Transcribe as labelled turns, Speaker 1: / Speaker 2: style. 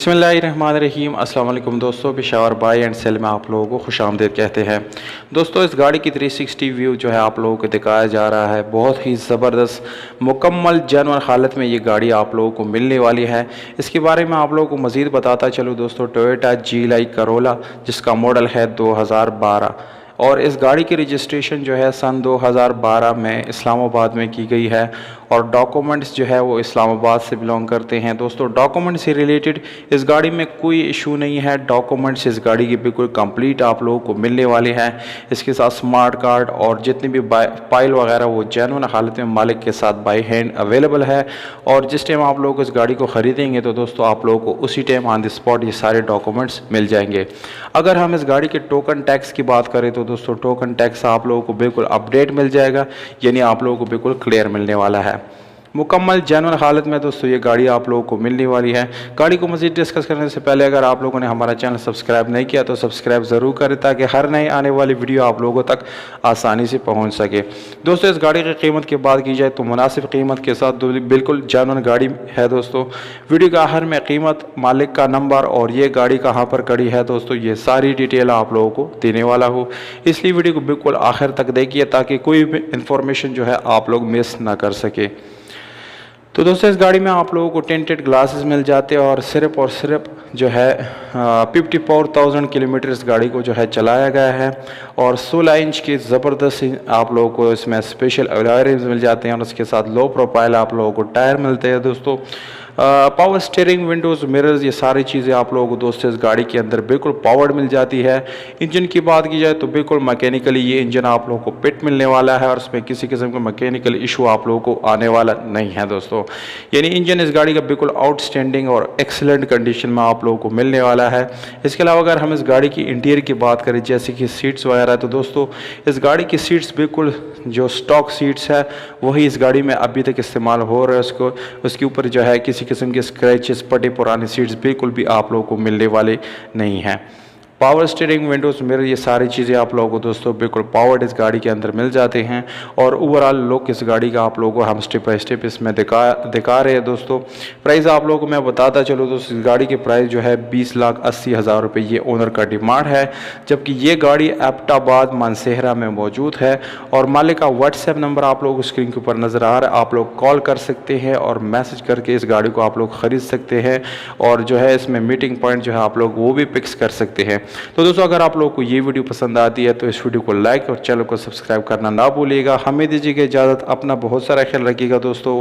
Speaker 1: बिस्मिल्लाहिर्रहमानिर्रहीम। अस्सलाम वालेकुम दोस्तों, पेशावर बाय एंड सेल में आप लोगों को खुशामदीद कहते हैं। दोस्तों, इस गाड़ी की 360 व्यू जो है आप लोगों को दिखाया जा रहा है। बहुत ही ज़बरदस्त मुकम्मल जानवर हालत में ये गाड़ी आप लोगों को मिलने वाली है। इसके बारे में आप लोगों को मज़ीद बताता चलूँ दोस्तों, टोयोटा GLI करोला जिसका मॉडल है 2012 और इस गाड़ी की रजिस्ट्रेशन जो है सन 2012 में इस्लामाबाद में की गई है और डॉक्यूमेंट्स जो है वो इस्लामाबाद से बिलोंग करते हैं। दोस्तों, डॉक्यूमेंट से रिलेटेड इस गाड़ी में कोई इशू नहीं है। डॉक्यूमेंट्स इस गाड़ी की बिल्कुल कंप्लीट आप लोगों को मिलने वाले हैं। इसके साथ स्मार्ट कार्ड और जितनी भी फाइल वगैरह वो जेन्युइन हालत में मालिक के साथ बाई हैंड अवेलेबल है। और जिस टाइम आप लोग इस गाड़ी को ख़रीदेंगे तो दोस्तों आप लोगों को उसी टाइम ऑन द स्पॉट ये सारे डॉक्यूमेंट्स मिल जाएंगे। अगर हम इस गाड़ी के टोकन टैक्स की बात करें तो दोस्तों टोकन टैक्स आप लोगों को बिल्कुल अपडेट मिल जाएगा, यानी आप लोगों को बिल्कुल क्लियर मिलने वाला है। मुकम्मल जेन्युइन हालत में दोस्तों ये गाड़ी आप लोगों को मिलने वाली है। गाड़ी को मज़ीद डिस्कस करने से पहले अगर आप लोगों ने हमारा चैनल सब्सक्राइब नहीं किया तो सब्सक्राइब ज़रूर करें ताकि हर नई आने वाली वीडियो आप लोगों तक आसानी से पहुंच सके। दोस्तों, इस गाड़ी की कीमत की बात की जाए तो मुनासिब कीमत के साथ बिल्कुल जेन्युइन गाड़ी है। दोस्तों, वीडियो के आखिर में कीमत, मालिक का नंबर और ये गाड़ी कहाँ पर खड़ी है दोस्तों ये सारी डिटेल आप लोगों को देने वाला हूँ, इसलिए वीडियो को बिल्कुल आखिर तक देखिए ताकि कोई भी इंफॉर्मेशन जो है आप लोग मिस ना कर सके। तो दोस्तों, इस गाड़ी में आप लोगों को टिंटेड ग्लासेस मिल जाते हैं और सिर्फ जो है 54,000 किलोमीटर इस गाड़ी को जो है चलाया गया है और 16 इंच की ज़बरदस्त आप लोगों को इसमें स्पेशल अलॉय रिम्स मिल जाते हैं और उसके साथ लो प्रोफाइल आप लोगों को टायर मिलते हैं। दोस्तों, पावर स्टीयरिंग, विंडोज़, मिरर्स, ये सारी चीज़ें आप लोगों को दोस्तों इस गाड़ी के अंदर बिल्कुल पावर्ड मिल जाती है। इंजन की बात की जाए तो बिल्कुल मैकेनिकली ये इंजन आप लोगों को पिट मिलने वाला है और उसमें किसी किस्म का मैकेनिकल इशू आप लोगों को आने वाला नहीं है। दोस्तों, यानी इंजन इस गाड़ी का बिल्कुल आउटस्टैंडिंग और एक्सीलेंट कंडीशन में आप लोगों को मिलने वाला है। इसके अलावा अगर हम इस गाड़ी की इंटीरियर की बात करें जैसे कि सीट्स वगैरह, तो दोस्तों इस गाड़ी की सीट्स बिल्कुल जो स्टॉक सीट्स है वही इस गाड़ी में अभी तक इस्तेमाल हो रहा है। उसके ऊपर जो है किसी किस्म के स्क्रैचेस, पटे पुरानी सीट्स बिल्कुल भी आप लोगों को मिलने वाले नहीं हैं। पावर स्टीयरिंग, विंडोज़, मिरर, ये सारी चीज़ें आप लोगों को दोस्तों बिल्कुल पावर्ड इस गाड़ी के अंदर मिल जाते हैं और ओवरऑल लुक इस गाड़ी का आप लोगों को हम स्टेप बाई स्टेप इसमें दिखा रहे हैं। दोस्तों, प्राइस आप लोगों को मैं बताता चलूँ दोस्तों, इस गाड़ी की प्राइस जो है 20,80,000 रुपये ये ओनर का डिमांड है, जबकि ये गाड़ी एबटाबाद मानसेहरा में मौजूद है और मालिक का व्हाट्सएप नंबर आप लोगों को स्क्रीन के ऊपर नज़र आ रहा है। आप लोग कॉल कर सकते हैं और मैसेज करके इस गाड़ी को आप लोग ख़रीद सकते हैं और जो है इसमें मीटिंग पॉइंट जो है आप लोग वो भी फिक्स कर सकते हैं। तो दोस्तों, अगर आप लोगों को ये वीडियो पसंद आती है तो इस वीडियो को लाइक और चैनल को सब्सक्राइब करना ना भूलिएगा। हमें दीजिएगा इजाज़त, अपना बहुत सारा ख्याल रखिएगा दोस्तों।